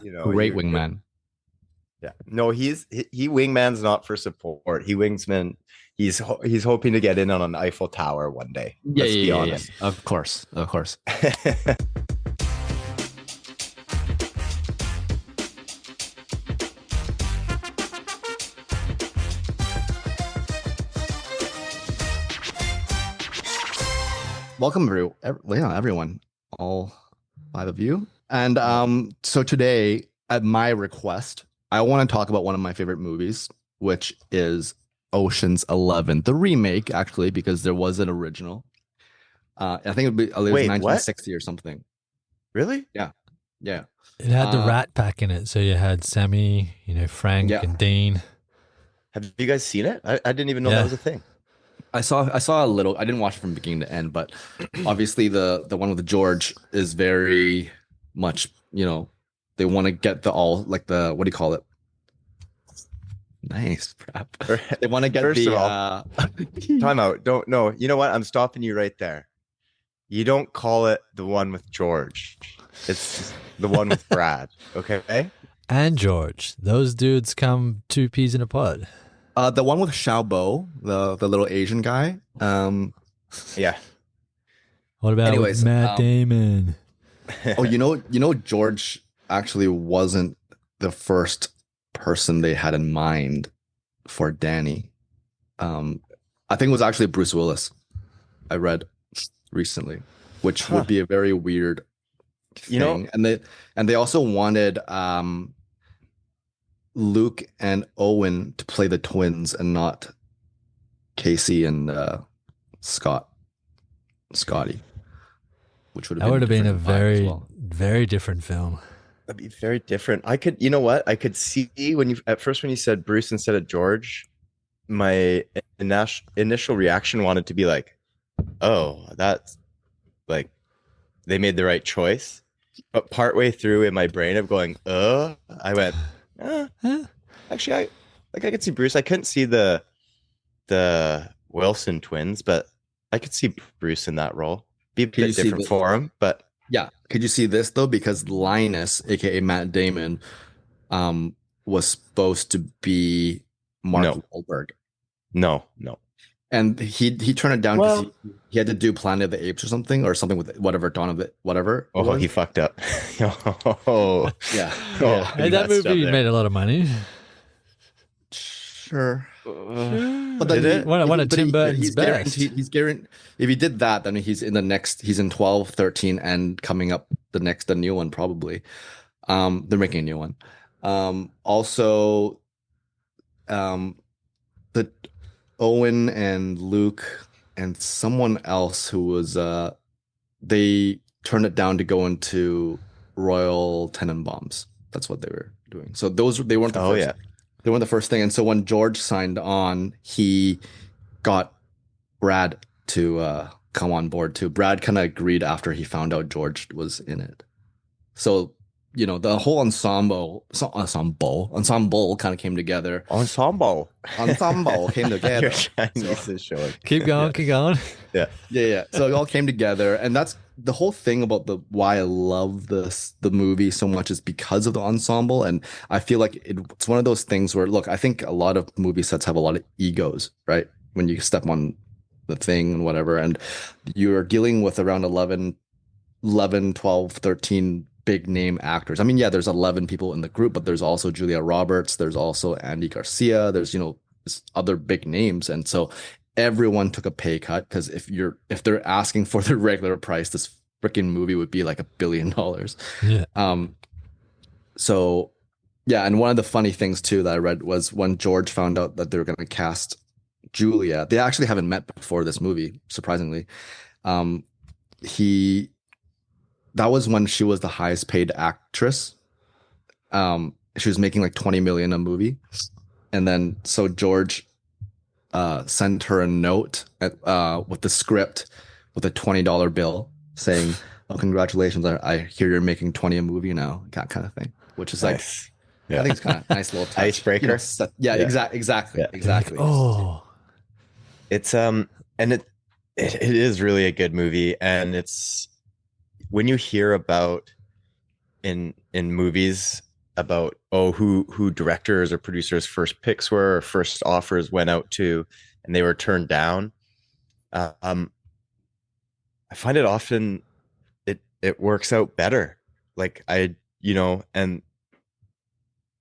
you know, Great you're wingman. yeah. No, he wingman's not for support. He wingsman. He's hoping to get in on an Eiffel Tower one day. Yeah, Let's be yeah, yeah, yeah. honest. Of course, of course. Welcome, everyone, all five of you. And so today, at my request, I want to talk about one of my favorite movies, which is Ocean's 11, the remake, actually, because there was an original. I think it was Wait, what? 1960 or something. Really? Yeah, yeah, It had the uh, Rat Pack in it, so you had Sammy, Frank yeah. and Dean. Have you guys seen it? I didn't even know that Yeah, was a thing. I saw a little. I didn't watch it from beginning to end, but obviously the one with George is very much, they want to get the all like the what do you call it? Nice prep. They want to get First of the all, time out. Don't know. You know what? I'm stopping you right there. You don't call it the one with George. It's the one with Brad. Okay. and George. Those dudes come two peas in a pod. the one with Shao, the little Asian guy. Yeah. What about with Anyways, Matt Damon? oh, George actually wasn't the first person they had in mind for Danny. I think it was actually Bruce Willis. I read recently, which would be a very weird thing. And they also wanted Luke and Owen to play the twins and not Casey and Scotty, which That would have been a different vibe as very, well. very different film. That'd be very different. You know what? I could see when you said Bruce instead of George, my initial reaction wanted to be like, oh, that's like they made the right choice. But partway through in my brain of going, I went, Huh? actually, I could see Bruce. I couldn't see the Wilson twins, but I could see Bruce in that role. Be a Can you bit see different for him, but Yeah. Could you see this though? Because Linus, aka Matt Damon, was supposed to be Mark no, Wahlberg. no. And he turned it down because Well, he had to do Planet of the Apes or something with whatever Dawn of it, whatever. It oh, was. he fucked up. Oh, Yeah. oh, Hey, he that messed up movie there. made a lot of money. Sure. Sure. But then Did it? One of Tim Burton's he's best. guaranteed. He's guaranteed. If he did that, then he's in the next. He's in 12, 13, and coming up the new one probably. They're making a new one. Also, the Owen and Luke and someone else who was they turned it down to go into Royal Tenenbaums. That's what they were doing. So they weren't the Oh first. yeah. They weren't the first thing. And so when George signed on, he got Brad to come on board too. Brad kind of agreed after he found out George was in it. So, the whole ensemble kind of came together. Ensemble. Ensemble came Your together. Chinese is showing. Keep going, keep going. Yeah. Yeah. So it all came together, and that's the whole thing about why I love the movie so much is because of the ensemble. And I feel like it's one of those things where, look, I think a lot of movie sets have a lot of egos, right? When you step on the thing and whatever, and you're dealing with around 11, 12, 13 big name actors. I mean, yeah, there's 11 people in the group, but there's also Julia Roberts, there's also Andy Garcia, there's other big names, and so everyone took a pay cut because if they're asking for the regular price, this freaking movie would be like $1 billion. Yeah. So yeah, and one of the funny things too that I read was when George found out that they were going to cast Julia. They actually haven't met before this movie, surprisingly. He That was when she was the highest paid actress. She was making like 20 million a movie. And then so George sent her a note with the script with a $20 bill saying, "Oh, congratulations! I hear you're making 20 a movie now." That kind of thing, which is Nice. I think it's kind of nice little touch. Icebreaker. Yeah, Yeah. exactly, Yeah. exactly. Oh, It's and it is really a good movie, and it's when you hear about in movies about who directors or producers first picks were or first offers went out to, and they were turned down. Um, I find it often it works out better. Like and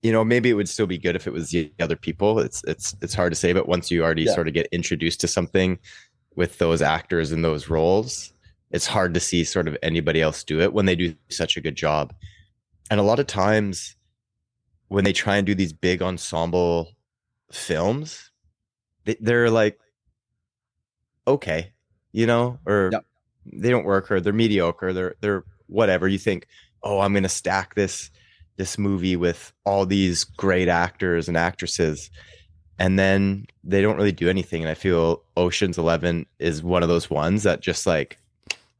maybe it would still be good if it was the other people. It's hard to say, but once you already sort of get introduced to something with those actors and those roles, it's hard to see sort of anybody else do it when they do such a good job. And a lot of times when they try and do these big ensemble films, they're like, okay, or they don't work, or they're mediocre, they're whatever. You think, oh, I'm going to stack this movie with all these great actors and actresses, and then they don't really do anything. And I feel Ocean's 11 is one of those ones that just like,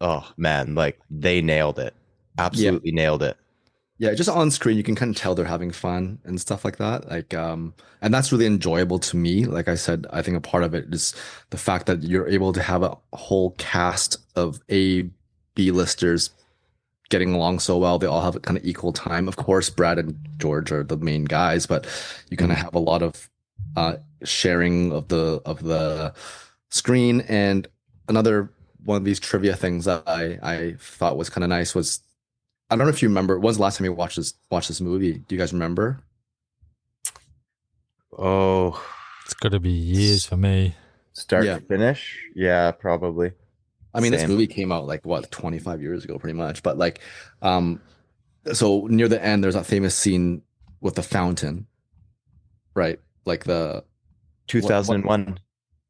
oh man, like they nailed it, absolutely nailed it. Yeah, just on screen, you can kind of tell they're having fun and stuff like that. Like, and that's really enjoyable to me. Like I said, I think a part of it is the fact that you're able to have a whole cast of B-listers getting along so well. They all have a kind of equal time. Of course, Brad and George are the main guys, but you kind of have a lot of sharing of the screen. And another one of these trivia things that I thought was kind of nice was, I don't know if you remember, when's the last time you watched this movie? Do you guys remember? Oh, it's got to be years for me. Start to finish? Yeah, probably. I mean, this movie came out like what, 25 years ago, pretty much. But like, so near the end, there's that famous scene with the fountain, right? Like the 2001.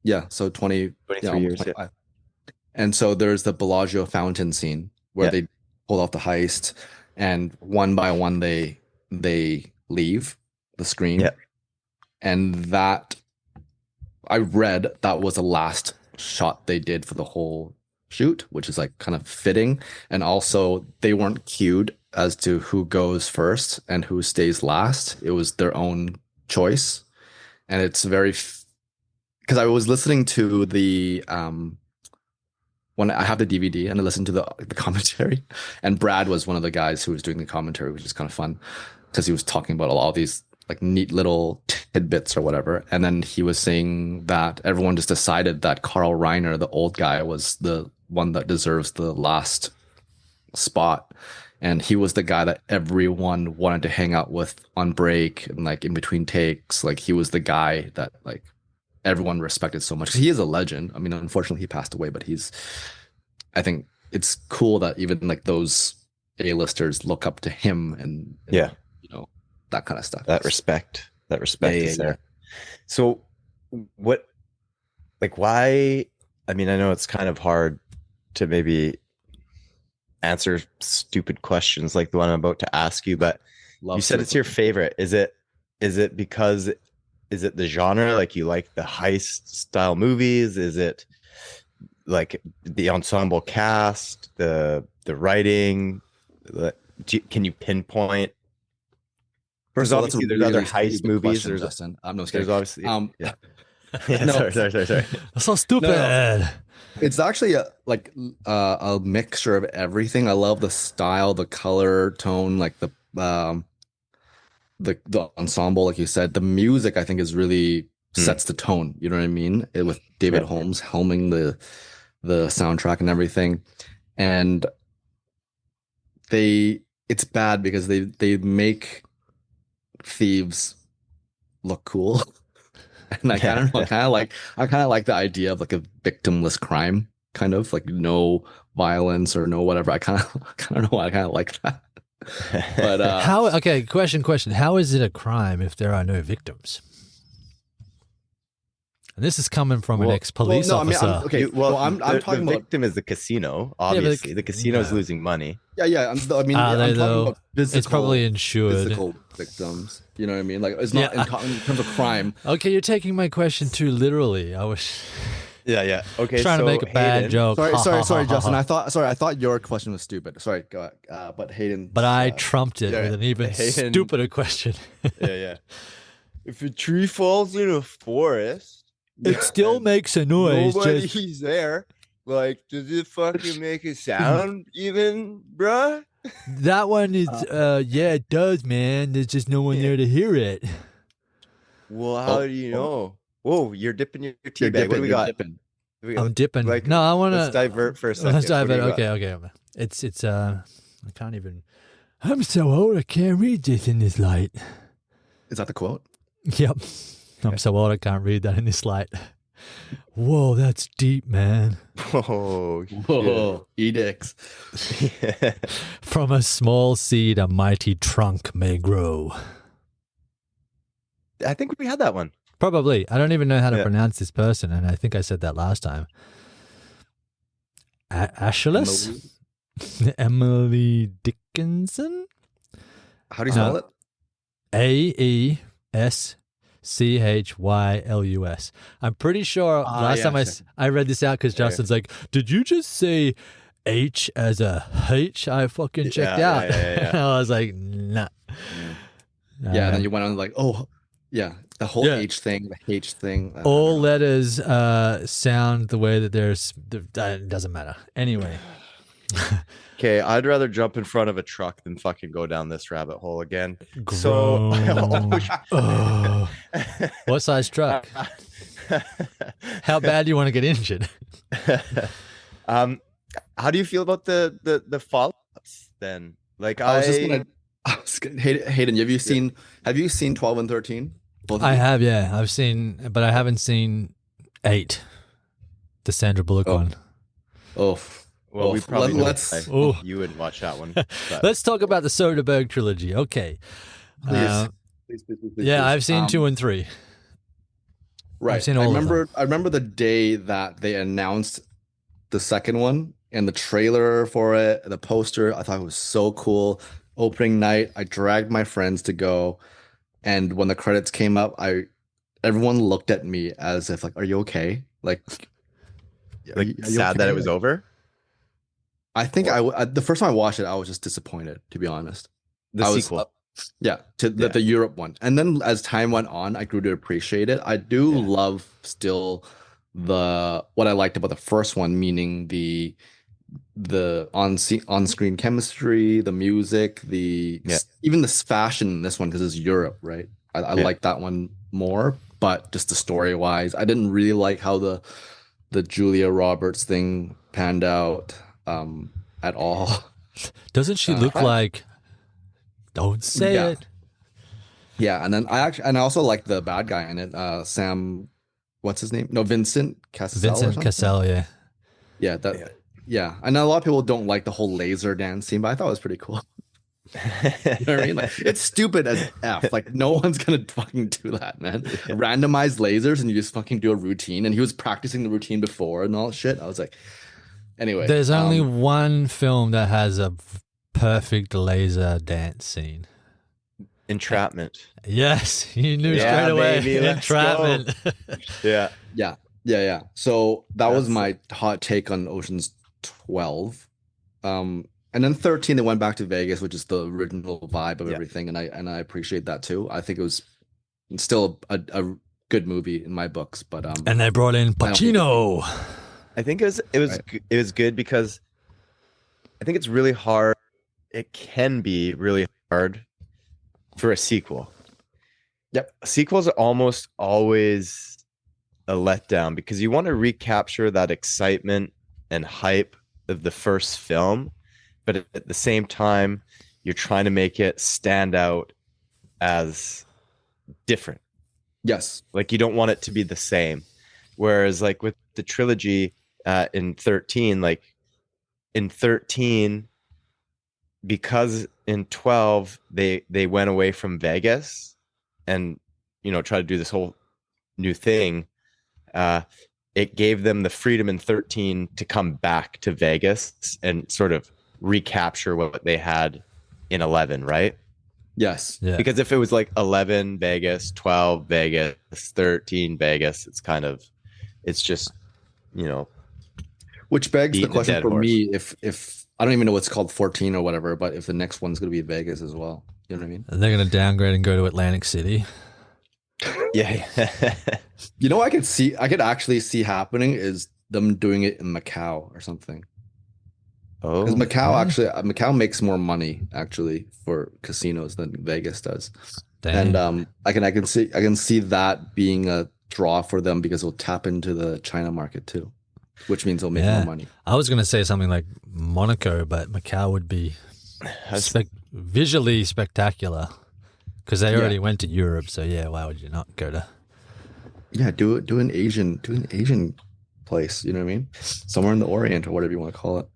Yeah, so 23 years. Yeah. And so there's the Bellagio fountain scene where they pull off the heist, and one by one they leave the screen. Yeah. And that, I read that was the last shot they did for the whole shoot, which is like kind of fitting. And also they weren't cued as to who goes first and who stays last. It was their own choice. And it's very, because I was listening to the when I have the DVD and I listened to the commentary, and Brad was one of the guys who was doing the commentary, which is kind of fun because he was talking about all these like neat little tidbits or whatever. And then he was saying that everyone just decided that Carl Reiner, the old guy, was the one that deserves the last spot. And he was the guy that everyone wanted to hang out with on break and like in between takes. Like he was the guy that like everyone respected so much. He is a legend. I mean, unfortunately he passed away, but I think it's cool that even like those A-listers look up to him and that kind of stuff. That respect is there. So what, like, why, I mean, I know it's kind of hard to maybe answer stupid questions like the one I'm about to ask you, but you said it's your favorite. Is it because, is it the genre? Like you like the heist style movies? Is it like the ensemble cast, the writing? Can you pinpoint? First, obviously, there's other heist movies. There's Justin. I'm no There's obviously yeah. No. sorry. That's so stupid. No. It's actually a mixture of everything. I love the style, the color tone, like the ensemble, like you said. The music, I think, is really sets the tone. You know what I mean? With David Holmes helming the soundtrack and everything. And it's bad because they make thieves look cool. And I don't know, I kind of like the idea of like a victimless crime, kind of like no violence or no whatever. I kind of know, I kind of like that. But okay, question. How is it a crime if there are no victims? And this is coming from an ex-police officer. I mean, I'm talking about, victim is the casino. Obviously, the casino is losing money. Yeah. I'm talking about physical. It's probably insured. Physical victims. You know what I mean? Like it's not in terms of crime. Okay, you're taking my question too literally. I was. Yeah. Okay. Trying to make a bad joke. Sorry, Justin. I thought your question was stupid. Sorry, go ahead. But Hayden. But I trumped it with an even stupider question. Yeah. If a tree falls in a forest, it still makes a noise. Nobody's there. Like, does it fucking make a sound even, bruh? That one is, yeah, it does, man. There's just no one there to hear it. Well, how Oh, do you oh, know? Whoa, you're dipping your tea you're bag. What do dipping. we You're got? dipping. We I'm got dipping. like No, I want let's to. divert for a second. Let's dive What do in. you got? Okay. It's, I can't even. I'm so old, I can't read this in this light. Is that the quote? Yep. I'm so old, I can't read that in this light. Whoa, that's deep, man. Oh, Whoa, edicts. shit. From a small seed, a mighty trunk may grow. I think we had that one. Probably. I don't even know how to Yeah. pronounce this person, and I think I said that last time. Aeschylus? Emily Dickinson? How do you spell it? Aeschylus. I'm pretty sure last time I read this out because Justin's like, did you just say H as a H? I fucking checked out. Yeah. I was like, nah. Yeah, and then you went on like, oh, yeah, the whole Yeah. H thing, the H thing. I all don't know. letters sound the way that it doesn't matter. Anyway. Okay, I'd rather jump in front of a truck than fucking go down this rabbit hole again. Grown. Oh. What size truck? How bad do you want to get injured? How do you feel about the follow-ups then? Like I was gonna Hayden, have you seen 12 and 13? Both of I you? have, yeah. I've seen, but I haven't seen 8, the Sandra Bullock one. Oh, well, we probably let's you wouldn't watch that one. But Let's talk about the Soderbergh trilogy. Okay. please. Yeah, I've seen 2 and 3. Right. I've seen all of them. I remember the day that they announced the second one and the trailer for it, the poster. I thought it was so cool. Opening night, I dragged my friends to go, and when the credits came up, everyone looked at me as if like, "Are you okay?" Like are you sad that okay? it was over. I think the first time I watched it, I was just disappointed, to be honest. The I was, sequel. the Europe one. And then as time went on, I grew to appreciate it. I do love still what I liked about the first one, meaning the on-screen chemistry, the music, even this fashion in this one, because it's Europe, right? I like that one more, but just the story wise, I didn't really like how the Julia Roberts thing panned out at all. Doesn't she look like? Don't say it. Yeah, and then I also like the bad guy in it, Sam. What's his name? No, Vincent Cassel. Vincent Cassel, yeah. Yeah, yeah. I know a lot of people don't like the whole laser dance scene, but I thought it was pretty cool. You know what I mean? Like, it's stupid as F. Like, no one's gonna fucking do that, man. Randomized lasers and you just fucking do a routine. And he was practicing the routine before and all that shit. I was like, anyway. There's only one film that has a perfect laser dance scene. Entrapment. Yes, you knew Yeah, straight away. baby, let's Entrapment. Yeah. Yeah. So that was my hot take on Ocean's 12. And then 13, they went back to Vegas, which is the original vibe of everything, and I appreciate that too. I think it was still a good movie in my books, but and they brought in Pacino. I think it was good because I think it's really hard. It can be really hard for a sequel. Yep. Sequels are almost always a letdown because you want to recapture that excitement and hype of the first film, but at the same time, you're trying to make it stand out as different. Yes. Like you don't want it to be the same. Whereas like with the trilogy in 13, because in 12 they went away from Vegas and try to do this whole new thing, it gave them the freedom in 13 to come back to Vegas and sort of recapture what they had in 11, right? Yes. Yeah. Because if it was like 11 Vegas, 12 Vegas, 13 Vegas, it's just which begs the beating a question dead for horse. me, if I don't even know what's called 14 or whatever, but if the next one's going to be Vegas as well, you know what I mean? And they're going to downgrade and go to Atlantic City. Yeah. You know, I could actually see happening is them doing it in Macau or something. Because Oh, Macau makes more money actually for casinos than Vegas does. And Damn. I can see that being a draw for them because it'll tap into the China market too, which means they'll make more Yeah. money. I was gonna say something like Monaco, but Macau would be visually spectacular because they already went to Europe. So yeah, why would you not go to? Yeah, do an Asian place, you know what I mean? Somewhere in the Orient or whatever you want to call it.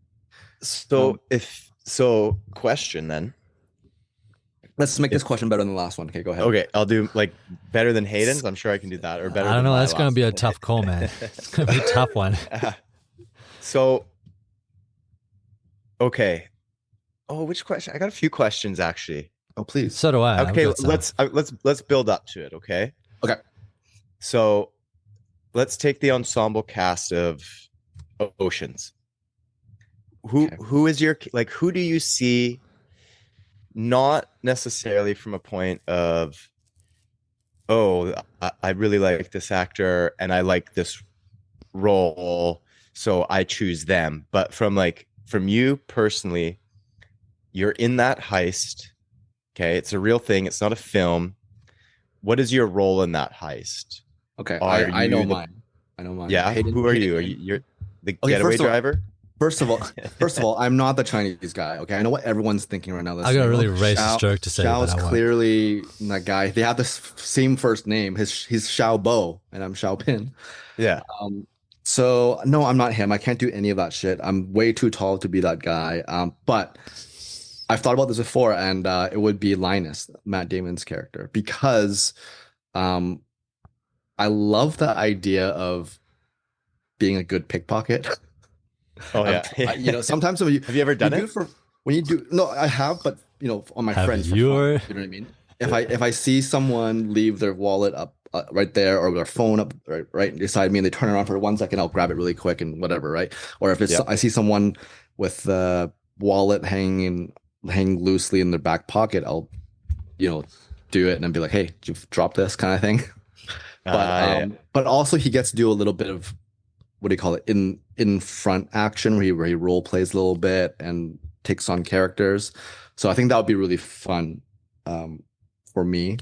Question then. Let's make this question better than the last one. Okay, go ahead. Okay, I'll do like better than Hayden's. I'm sure I can do that, or better. I don't than know. my That's gonna last be a one. tough call, man. It's gonna be a tough one. So, okay. Oh, which question? I got a few questions actually. Oh, please. So do I. I've Okay, got some. let's build up to it. Okay. Okay. So, let's take the ensemble cast of Oceans. Who is your like? Who do you see? Not necessarily from a point of, oh, I really like this actor and I like this role, so I choose them. But from you personally, you're in that heist. Okay, it's a real thing. It's not a film. What is your role in that heist? Okay, Are I know you the- mine. I know mine. Yeah, who are you? Are you're the getaway driver? First of all, I'm not the Chinese guy. Okay, I know what everyone's thinking right now. I got a really racist joke to say. Shao is clearly that guy. They have the same first name. He's Shao Bo, and I'm Shao Pin. Yeah. So no, I'm not him. I can't do any of that shit. I'm way too tall to be that guy. But I've thought about this before, and it would be Linus, Matt Damon's character, because I love the idea of being a good pickpocket. Oh yeah. You know, sometimes when have you ever done it? When you do, no, I have, but you know, on my friends. You know what I mean? If I see someone leave their wallet up right there or their phone up right beside me and they turn around for 1 second, I'll grab it really quick and whatever, right? Or if it's I see someone with the wallet hanging loosely in their back pocket, I'll do it and then be like, hey, did you drop this kind of thing? But also he gets to do a little bit of, what do you call it, in front action where he role plays a little bit and takes on characters. So I think that would be really fun for me.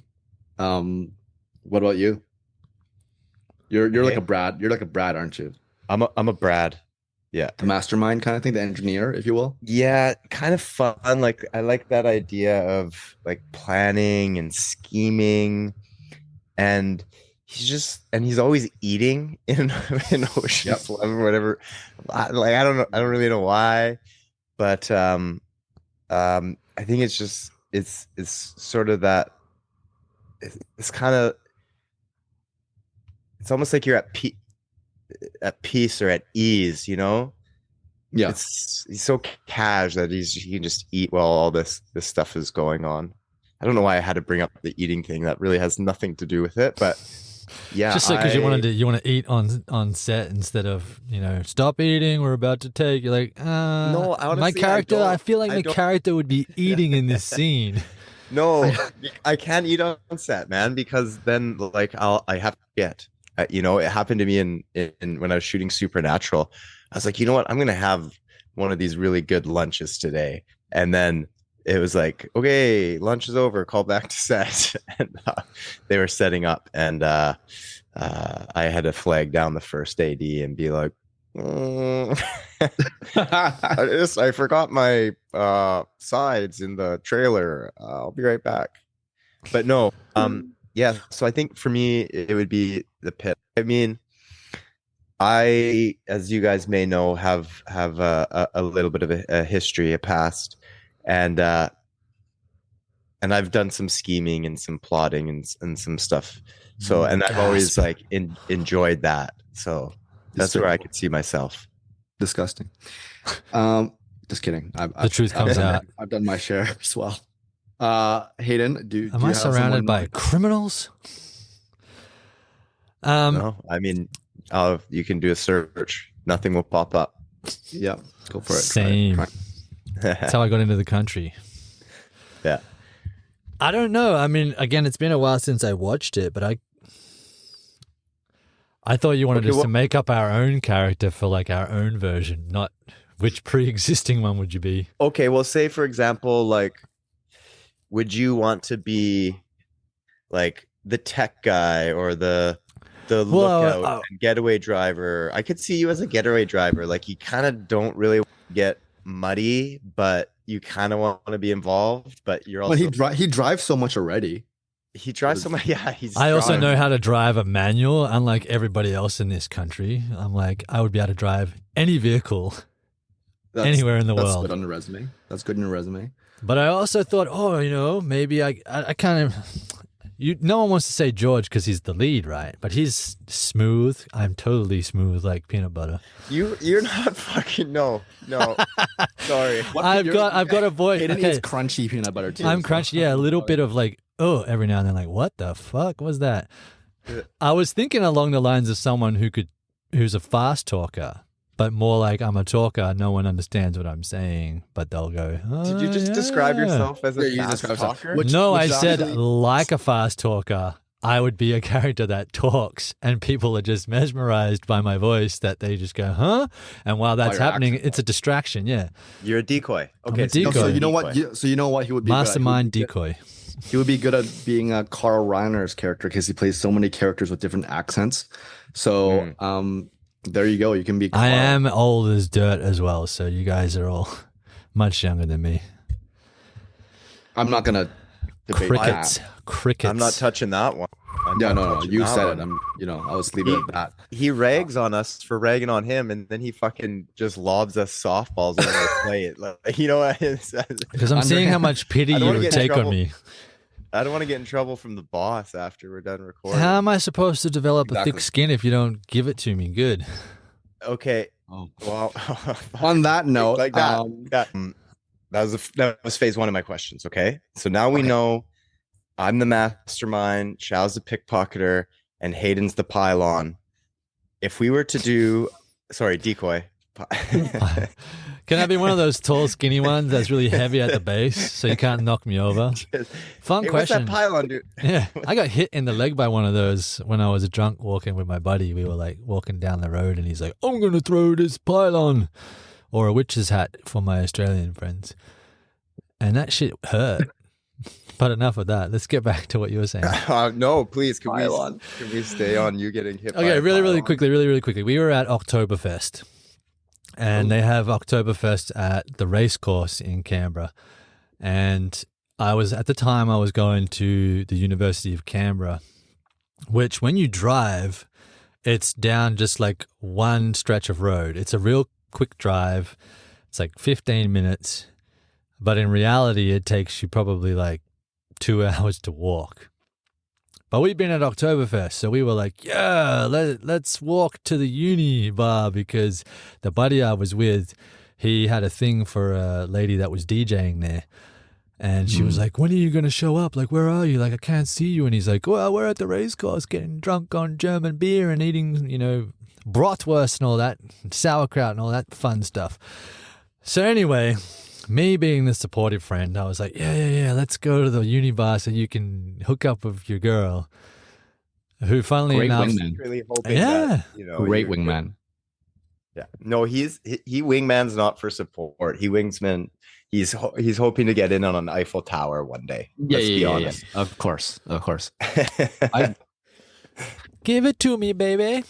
What about you? You're like a Brad. You're like a Brad, aren't you? I'm a Brad. Yeah. The mastermind kind of thing, the engineer, if you will. Yeah, kind of fun. Like I like that idea of like planning and scheming, and he's always eating in Ocean's 11 or whatever. Like I don't really know why, but I think it's sort of that. It's kind of, it's almost like you're at peace or at ease, you know? Yeah. He's so cash that he can just eat while all this stuff is going on. I don't know why I had to bring up the eating thing. That really has nothing to do with it, but yeah. Just because you want to eat on set instead of, stop eating, we're about to take. You're like, no, honestly, my character, I feel like my character would be eating in this scene. No, I can't eat on set, man, because then like I have to get. It happened to me in when I was shooting Supernatural. I was like, you know what? I'm gonna have one of these really good lunches today, and then it was like, okay, lunch is over. Call back to set, and they were setting up, and I had to flag down the first AD and be like, I forgot my sides in the trailer. I'll be right back. But no, yeah. So I think for me, it would be the pit. I mean, as you guys may know, have a little bit of a history, a past, and I've done some scheming and some plotting and some stuff. So, and I've always like enjoyed that. So that's where I could see myself. Disgusting. Just kidding. The truth comes out. I've done my share as well. Hayden, am I surrounded by criminals? No, I mean, you can do a search. Nothing will pop up. Yeah, go for it. Same. Try. That's how I got into the country. Yeah. I don't know. I mean, again, it's been a while since I watched it, but I thought you wanted us to make up our own character for like our own version, not Which pre-existing one would you be? Okay, well, say for example, like, would you want to be like the tech guy or the lookout and getaway driver? I could see you as a getaway driver. Like, you kind of don't really get muddy, but you kind of want to be involved. But you're also he drives so much already. He drives so much. Yeah, I also know how to drive a manual, unlike everybody else in this country. I'm like, I would be able to drive any vehicle anywhere in the world. That's good on the resume. That's good in the resume. But I also thought, maybe I kind of, no one wants to say George because he's the lead, right? But he's smooth. I'm totally smooth like peanut butter. You're not fucking no. Sorry. I've got a voice. Hayden is crunchy peanut butter too. I'm crunchy, yeah, a little bit of like, every now and then, like, what the fuck was that? I was thinking along the lines of someone who's a fast talker. But more like, I'm a talker, no one understands what I'm saying, but they'll go, Did you just describe yourself as a fast talker? I said like a fast talker. I would be a character that talks, and people are just mesmerized by my voice that they just go, huh? And while that's happening, it's a distraction, yeah. You're a decoy. Okay, decoy. So you know what? He would be mastermind decoy. He would be good at being a Carl Reiner's character because he plays so many characters with different accents. So, there you go. You can be Carl. I am old as dirt as well, so you guys are all much younger than me. I'm not going to debate Crickets. I'm not touching that one. No. You said it. I'll just leave it at that. He rags on us for ragging on him, and then he fucking just lobs us softballs when we play it. Like, you know what? Because I'm seeing how much pity you take on me. I don't want to get in trouble from the boss after we're done recording. How am I supposed to develop a thick skin if you don't give it to me good? Okay. Oh. Well, on that note, like that was phase one of my questions. Okay. So now we know I'm the mastermind, Shao's the pickpocketer, and Hayden's the pylon. If we were to do, decoy. Can I be one of those tall, skinny ones that's really heavy at the base so you can't knock me over? Fun question. What's that pylon, dude? Yeah, I got hit in the leg by one of those when I was drunk walking with my buddy. We were like walking down the road and he's like, I'm going to throw this pylon, or a witch's hat for my Australian friends. And that shit hurt. But enough of that. Let's get back to what you were saying. No, please. Can we stay on you getting hit by a really quickly. We were at Oktoberfest. And they have Oktoberfest at the race course in Canberra. And I was going to the University of Canberra, which when you drive, it's down just like one stretch of road. It's a real quick drive. It's like 15 minutes. But in reality, it takes you probably like 2 hours to walk. But we've been at Oktoberfest, so we were like, yeah, let's walk to the uni bar because the buddy I was with, he had a thing for a lady that was DJing there. And she was like, when are you going to show up? Like, where are you? Like, I can't see you. And he's like, well, we're at the race course getting drunk on German beer and eating, bratwurst and all that, sauerkraut and all that fun stuff. So anyway, me being the supportive friend, I was like, yeah, let's go to the uni bar so you can hook up with your girl. Who, funnily enough, really hoping that, great wingman. Yeah, no, he wingman's not for support. He's hoping to get in on an Eiffel Tower one day. Let's be honest. Yeah. Of course. Give it to me, baby.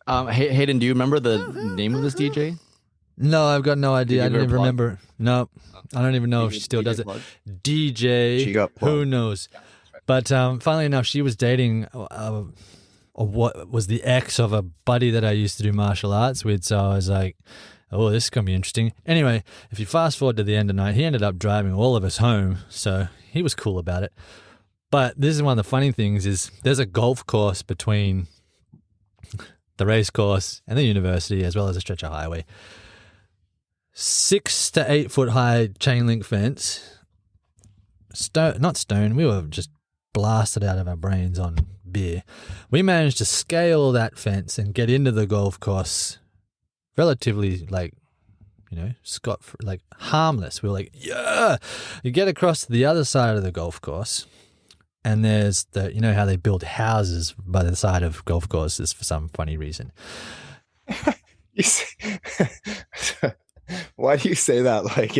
Hayden, do you remember the name of this DJ? No, I've got no idea. I don't even remember. No, I don't even know if she still does it. DJ, who knows? But funnily enough, she was dating what was the ex of a buddy that I used to do martial arts with. So I was like, oh, this is going to be interesting. Anyway, if you fast forward to the end of the night, he ended up driving all of us home. So he was cool about it. But this is one of the funny things is there's a golf course between the race course and the university, as well as a stretch of highway. 6 to 8 foot high chain link fence. Not stone. We were just blasted out of our brains on beer. We managed to scale that fence and get into the golf course relatively harmless. We were like, yeah. You get across to the other side of the golf course and there's how they build houses by the side of golf courses for some funny reason. Why do you say that? Like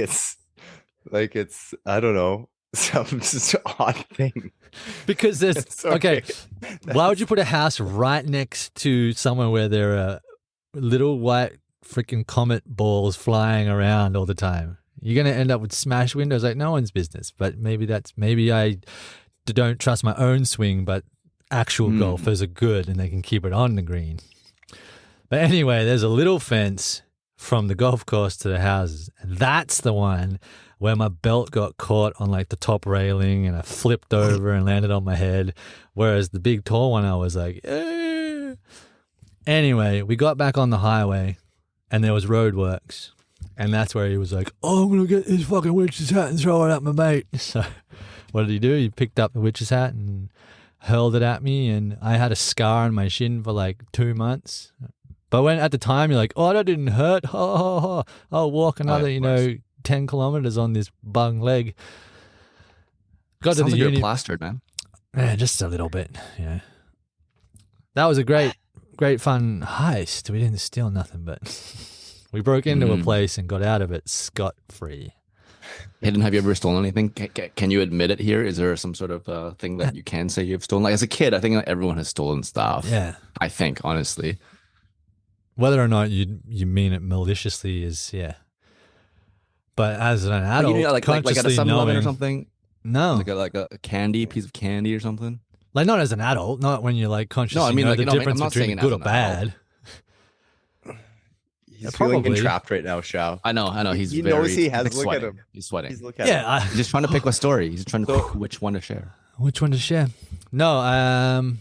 it's I don't know some just odd thing. Because there's It's okay. okay. Why would you put a house right next to somewhere where there are little white freaking comet balls flying around all the time? You're gonna end up with smashed windows like no one's business. But maybe I don't trust my own swing, but actual golfers are good and they can keep it on the green. But anyway, there's a little fence from the golf course to the houses. And that's the one where my belt got caught on like the top railing and I flipped over and landed on my head. Whereas the big tall one, I was like, eh. Anyway, we got back on the highway and there was roadworks. And that's where he was like, oh, I'm going to get this fucking witch's hat and throw it at my mate. So what did he do? He picked up the witch's hat and hurled it at me. And I had a scar on my shin for like 2 months. But when at the time you're like, oh, that didn't hurt. I'll walk another, 10 kilometers on this bung leg. Got to the Sounds like you're uni. plastered, man. Yeah, just a little bit. Yeah. That was a great fun heist. We didn't steal nothing, but we broke into a place and got out of it scot-free. Hayden, have you ever stolen anything? Can you admit it here? Is there some sort of thing that you can say you've stolen? Like as a kid, I think like, everyone has stolen stuff. Yeah. I think, honestly. Whether or not you mean it maliciously is, yeah. But as an adult, like at a consciously 7-Eleven knowing, or something? no, Like a candy, piece of candy or something? like not as an adult, not when you're like consciously No, I mean, know like, the no, I mean, difference I'm not between saying good or as an adult. bad. He's feeling probably. entrapped right now, Shao. I know. He's He very, knows he has. he's Look at sweating. him. He's sweating. He's looking at him. Yeah, He's just trying to pick a story. He's trying to pick which one to share. which one to share? No, I'm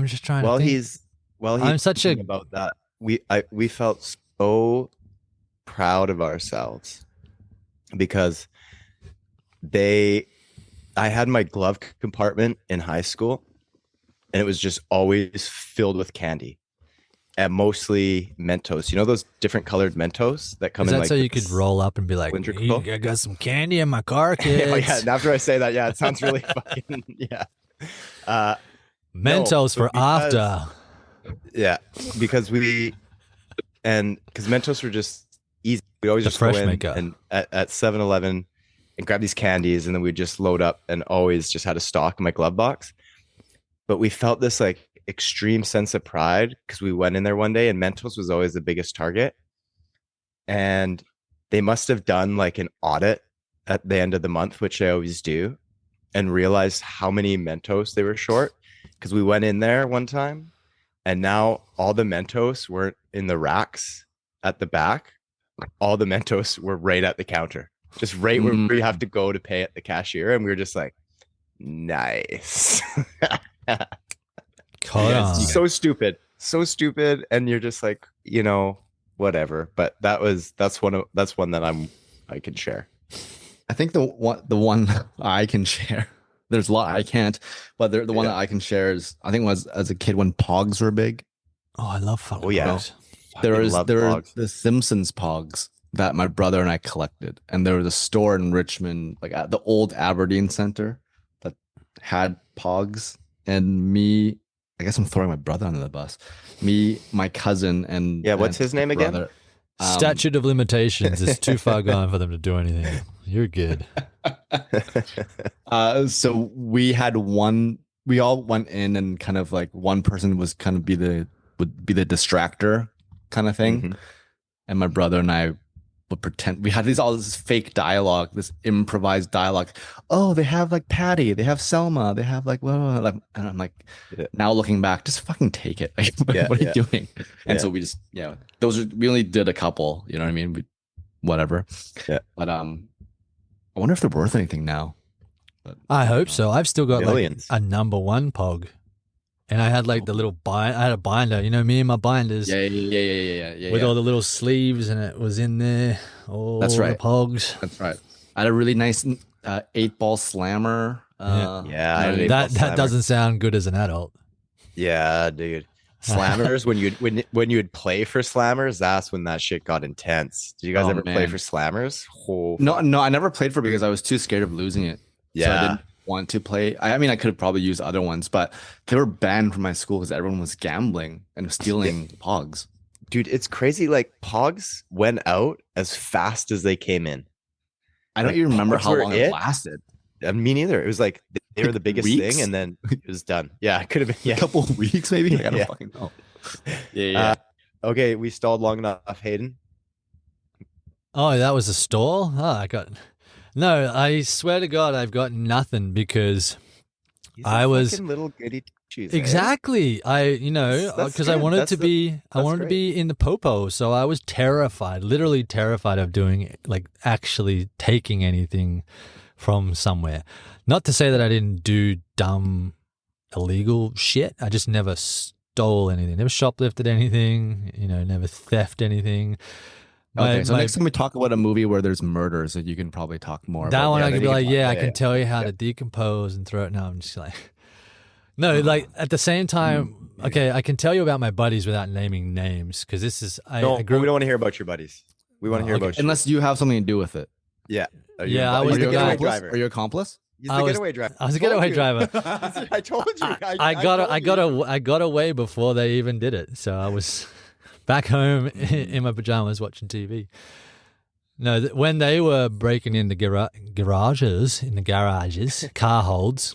just trying to think. I'm such thinking about that. We felt so proud of ourselves because I had my glove compartment in high school and it was just always filled with candy and mostly Mentos. You know those different colored Mentos that come Is in that like so you could roll up and be like, cylindrical? I got some candy in my car, kids. Oh, yeah. And after I say that, yeah, it sounds really fucking yeah. Mentos No, for because- after. Yeah, because Mentos were just easy. We always The just go fresh in maker. and at 7-Eleven and grab these candies, and then we'd just load up and always just had a stock in my glove box. But we felt this like extreme sense of pride because we went in there one day and Mentos was always the biggest target. And they must have done like an audit at the end of the month, which they always do, and realized how many Mentos they were short. Because we went in there one time and now all the Mentos weren't in the racks at the back. All the Mentos were right at the counter, just right where you have to go to pay at the cashier. And we were just like, nice. It's So stupid. And you're just like, whatever. But that's one that I can share. I think the one I can share. There's a lot I can't, but the one that I can share is I think was as a kid when Pogs were big. Oh, I love fucking yeah. Pogs. There Fucking was love there were Pogs. the Simpsons Pogs that my brother and I collected, and there was a store in Richmond, like at the old Aberdeen Center, that had Pogs. And me, I guess I'm throwing my brother under the bus. Me, my cousin, and what's his name again? brother, Statute of limitations is too far gone for them to do anything. You're good. So we had one. We all went in, and kind of like one person was kind of would be the distractor kind of thing, Mhm. and my brother and I would pretend we had all this fake dialogue, this improvised dialogue. Oh, they have like Patty, they have Selma, they have like blah, blah, blah. And I'm like, now looking back, just fucking take it. Like, what are you doing? And so we just we only did a couple. You know what I mean? Whatever. Yeah. But I wonder if they're worth anything now. But, I hope so. I've still got Millions. like a number one Pog. And I had like the little I had a binder, me and my binders Yeah. with all the little sleeves, and it was in there. All That's right. the Pogs. That's right. I had a really nice 8-ball slammer. I had an That 8-ball slammer. doesn't sound good as an adult. Yeah, dude. Slammers, when you'd play for slammers, that's when that shit got intense. Did you guys ever play for slammers? Oh, No, I never played for it because I was too scared of losing it. Yeah. So I didn't want to play. I mean, I could have probably used other ones, but they were banned from my school because everyone was gambling and stealing Pogs. Dude, it's crazy. Like Pogs went out as fast as they came in. I don't Like even remember Pogs how were long it lasted. Me neither. It was like they were Like the biggest thing, weeks? and then it was done. Yeah, it could have been. A Yeah. couple of weeks, maybe. Like, I don't Yeah. fucking know. Yeah, Uh, yeah. okay, we stalled long enough, Hayden. Oh, that was a stall? Oh, No, I swear to God, I've got nothing because He's I a was fucking little goody cheese. exactly. That's Because I good. wanted to be, I That's wanted to great. be in the popo. So I was terrified, literally terrified of doing, like, actually taking anything from somewhere. Not to say that I didn't do dumb, illegal shit. I just never stole anything, never shoplifted anything, never theft anything. Okay, so next time we talk about a movie where there's murders, that you can probably talk more That about. one Yeah, I then could be you can like, talk. yeah, I Yeah, can tell you how yeah. to decompose and throw it. No, I'm just like, no, like at the same time, okay, I can tell you about my buddies without naming names because this is, I No, grew we don't want to hear about your buddies. We want to hear okay. about you. Unless you have something to do with it. Yeah. Yeah, I He's was the the getaway guy- driver. Are you accomplice? He's I the was- getaway driver. I was a Told getaway you. driver. I told you. I got away before they even did it. So I was back home in my pajamas watching TV. No, when they were breaking in the garages, car holds,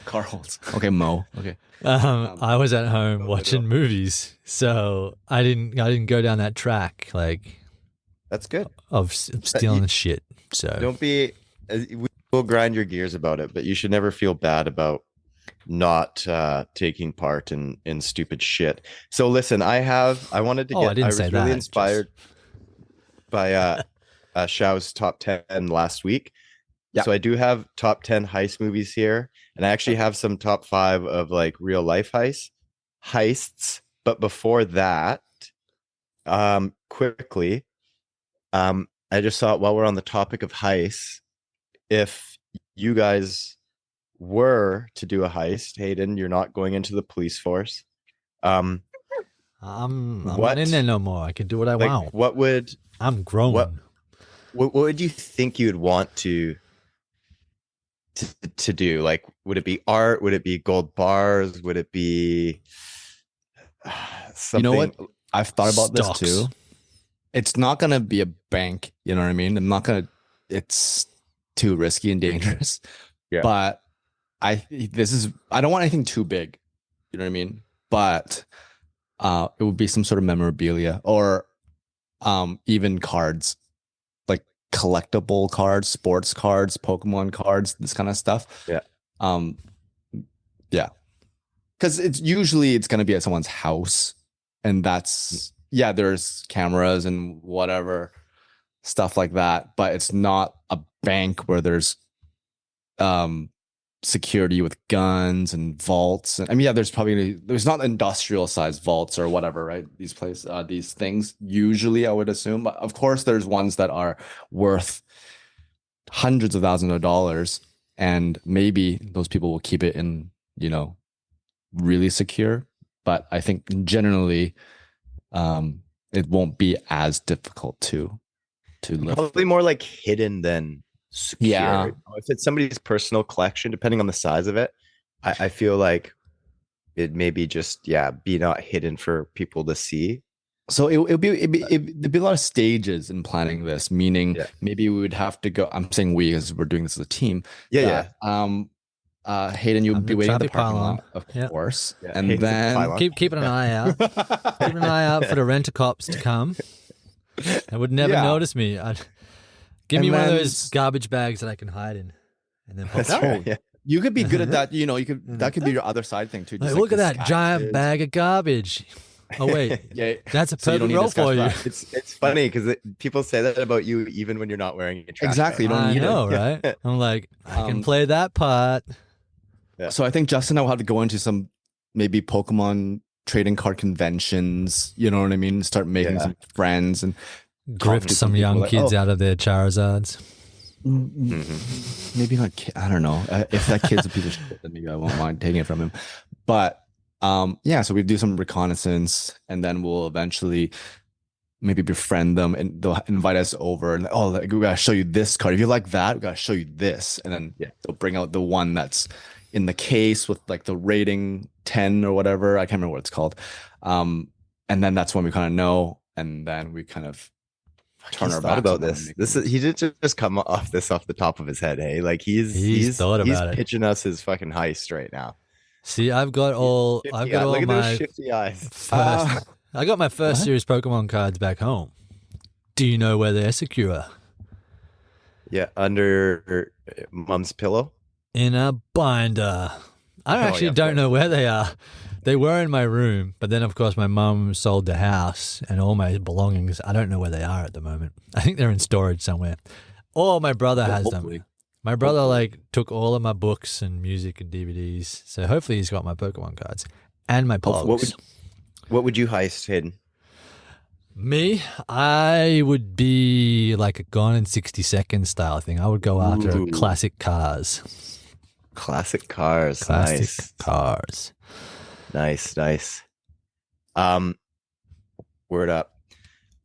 Car holds. Okay, Mo. Okay. I was at home watching movies, so I didn't go down that track like That's good. of stealing shit. So Don't be. We'll grind your gears about it, but you should never feel bad about not taking part in stupid shit. So listen, I wanted to Oh, get. I didn't was say really that, inspired by Shao's top 10 last week. Yeah. So I do have top 10 heist movies here, and I actually have some top 5 of like real life heists. But before that, quickly, I just thought while we're on the topic of heists, if you guys were to do a heist, Hayden, you're not going into the police force. I'm what- not in there no more. I can do what I Like, want. what would I'm grown. what would you think you would want to do? Like, would it be art? Would it be gold bars? Would it be You know something? what? I've thought about Stocks. this too. It's not gonna be a bank, you know what I mean? It's too risky and dangerous. Yeah. But I don't want anything too big, you know what I mean? But it would be some sort of memorabilia or even cards, like collectible cards, sports cards, Pokemon cards, this kind of stuff. Yeah. Yeah. Because it's gonna be at someone's house, and there's cameras and whatever stuff like that, but it's not a bank where there's security with guns and vaults. I mean, there's not industrial sized vaults or whatever, right? These things usually, I would assume, but of course there's ones that are worth hundreds of thousands of dollars, and maybe those people will keep it in, really secure. But I think generally, it won't be as difficult to lift. Probably more like hidden than secure. Yeah. If it's somebody's personal collection, depending on the size of it, I feel like it may be just be not hidden for people to see. So there'd be a lot of stages in planning this, meaning Yeah. maybe we would have to go. I'm saying we, because we're doing this as a team. Yeah, Hayden, you'll I'm be the waiting at the traffic parking pylon. lot, of Yeah. course, Yeah, and Hayden's the then pylon. Keeping an eye out. Keeping an eye out for the rent-a-cops to come. They would never Yeah. notice me. Give me And one of then those garbage bags that I can hide in, and then pop That's out. right. Yeah. you could be good at that. That could be your other side thing too. Like, just look at that disguises. giant bag of garbage. Oh wait, Yeah, that's a So you don't perfect need role disguise for for you. that. It's funny because people say that about you even when you're not wearing a trash Exactly. You bag. don't I need it. know, right? I'm like, I can Um, play that part. Yeah. So I think Justin and I will have to go into some maybe Pokemon trading card conventions. You know what I mean? Start making Yeah. some friends and Grift to some people young like, kids oh. out of their Charizards. maybe not. I don't know. If that kid's a piece of shit, then maybe I won't mind taking it from him. But so we do some reconnaissance, and then we'll eventually maybe befriend them, and they'll invite us over, and we gotta show you this card. If you like that, we gotta show you this, and then they'll bring out the one that's in the case with like the rating 10 or whatever. I can't remember what it's called. and then that's when we kind of know, and then we kind of turn He's our thought backs about on them and this. make This is moves. he didn't just come off this off the top of his head. Hey, like He's thought he's about it. pitching us his fucking heist right now. See, I've got all Look at those my shifty eyes. first. I got my first What? series Pokemon cards back home. Do you know where they're secure? Yeah, under mom's pillow. In a binder. I Oh, actually yeah, of don't course. know where they are. They were in my room, but then of course my mum sold the house and all my belongings. I don't know where they are at the moment. I think they're in storage somewhere. Or my brother has hopefully. them. My brother Hopefully. like took all of my books and music and DVDs. So hopefully he's got my Pokemon cards and my What pogs. what would you heist, Hayden? Me, I would be like a Gone in 60 Seconds style thing. I would go after Ooh. classic cars. Classic cars. Classic Nice. cars. Nice. Um, word up.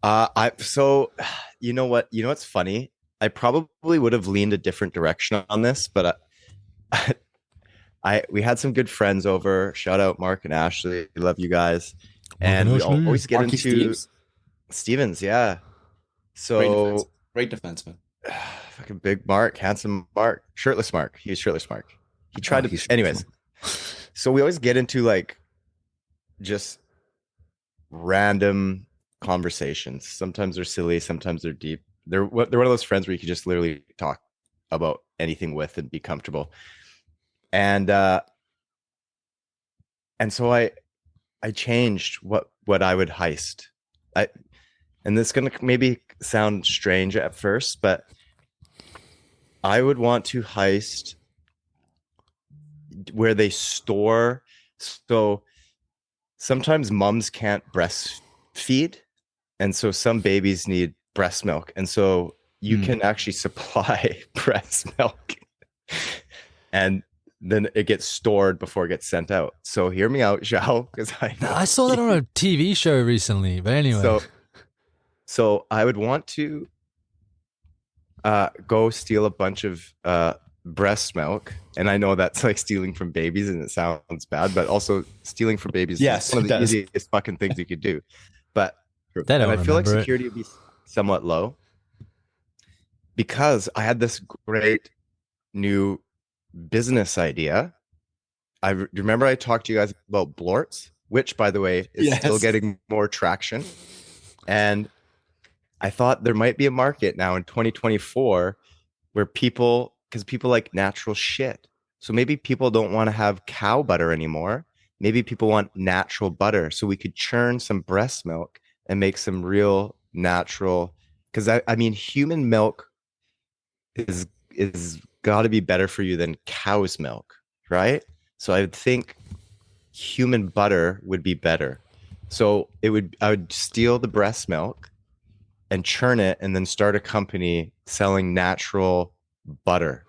I so you know what? You know what's funny? I probably would have leaned a different direction on this, but I we had some good friends over. Shout out Mark and Ashley. Love you guys. And we Ashley. always get Marky into Steves? Stevens, yeah. Great So defenseman. fucking big Mark, handsome Mark, shirtless Mark. He was shirtless Mark. He tried to. He's Anyways, so we always get into like just random conversations. Sometimes they're silly, sometimes they're deep. They're one of those friends where you can just literally talk about anything with and be comfortable. And so I changed what I would heist. And this is gonna maybe sound strange at first, but I would want to heist where they store. So sometimes moms can't breastfeed, and so some babies need breast milk, and so you can actually supply breast milk, and then it gets stored before it gets sent out. So hear me out, Shao, because I saw that on a TV show recently, but anyway. So I would want to go steal a bunch of breast milk, and I know that's like stealing from babies, and it sounds bad, but also stealing from babies Yes, is one of it the does. easiest fucking things you could do. But They don't and I feel like remember it. security would be somewhat low because I had this great new business idea. Remember I talked to you guys about Blorts, which by the way is still Yes. getting more traction, and I thought there might be a market now in 2024 where because people like natural shit. So maybe people don't want to have cow butter anymore. Maybe people want natural butter. So we could churn some breast milk and make some real natural. Because I mean, human milk is got to be better for you than cow's milk, right? So I would think human butter would be better. So I would steal the breast milk and churn it and then start a company selling natural butter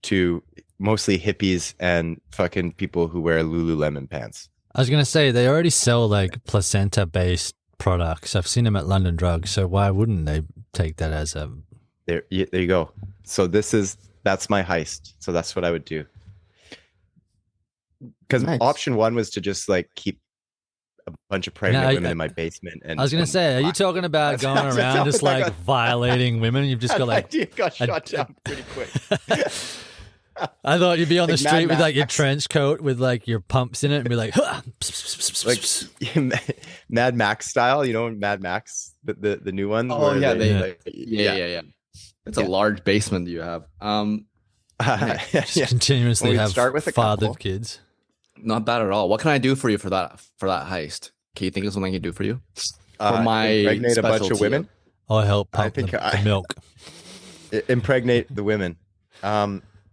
to mostly hippies and fucking people who wear Lululemon pants. I was going to say, they already sell like placenta-based products. I've seen them at London Drugs, so why wouldn't they take that as a... There you go. So that's my heist. So that's what I would do. Because Nice. option one was to just like keep a bunch of pregnant women in my basement. And I was going to say, are you talking about going That's- around just that like got- violating women? You've just got like... idea got shot down pretty quick. I thought you'd be on the Like Mad street with like your Max. trench coat with like your pumps in it and be like... Like Mad Max style, you know, Mad Max, the new one. Oh, where yeah, yeah. It's a large basement you have. just Yeah. continuously Well, we have start with a fathered couple. kids. Not bad at all. What can I do for you for that heist? Can you think of something I can do for you? For my impregnate a bunch of specialty. women. I'll help I pump think the milk. Impregnate the women.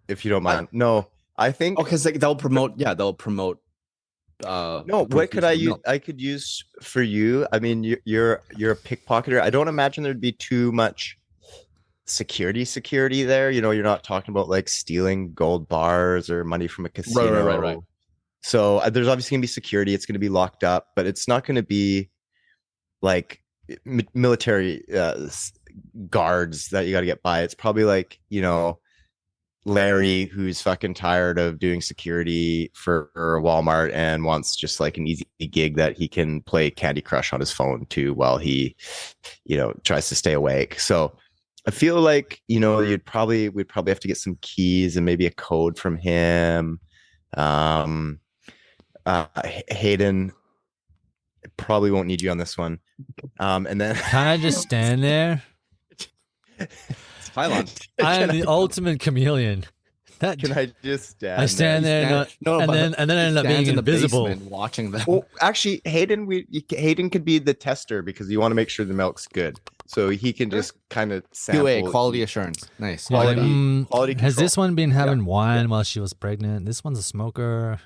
If you don't mind. No, I think. Oh, because they'll promote. Yeah, they'll promote. No, what could I use? milk. I could use for you. I mean, you're a pickpocketer. I don't imagine there'd be too much security there. You know, you're not talking about like stealing gold bars or money from a casino. Right. So there's obviously gonna be security. It's gonna be locked up, but it's not gonna be like military guards that you got to get by. It's probably like, you know, Larry, who's fucking tired of doing security for Walmart and wants just like an easy gig that he can play Candy Crush on his phone too while he, tries to stay awake. So I feel like, we'd probably have to get some keys and maybe a code from him. Um, Hayden probably won't need you on this one. And then Can I just stand there? Pylon. I am the ultimate chameleon. That can I just stand? I stand there, and then I end up being invisible. Watching them. Well, actually, Hayden could be the tester because you want to make sure the milk's good, so he can just kind of sample. QA, quality assurance. Nice. Quality Has control. this one been having wine while she was pregnant? This one's a smoker.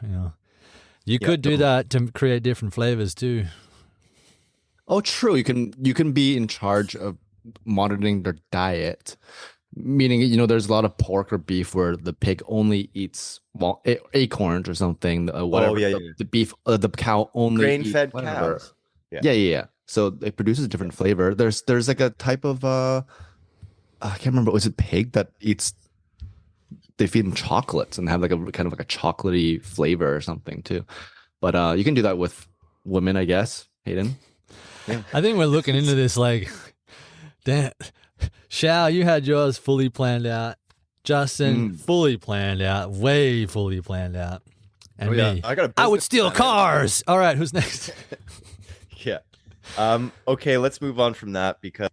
You could do that to create different flavors too. Oh, true. You can be in charge of monitoring their diet, meaning there's a lot of pork or beef where the pig only eats acorns or something. Whatever. The beef, the cow only grain-fed eats cows. Yeah. So it produces a different flavor. There's like a type of I can't remember. Was it pig that eats? They feed them chocolates and have like a kind of like a chocolatey flavor or something too. But you can do that with women, I guess. Hayden. Yeah. I think we're looking into this like, damn, Shao, you had yours fully planned out. Justin, fully planned out, way fully planned out. And me, I would steal cars. All right, who's next? Yeah. Okay, let's move on from that because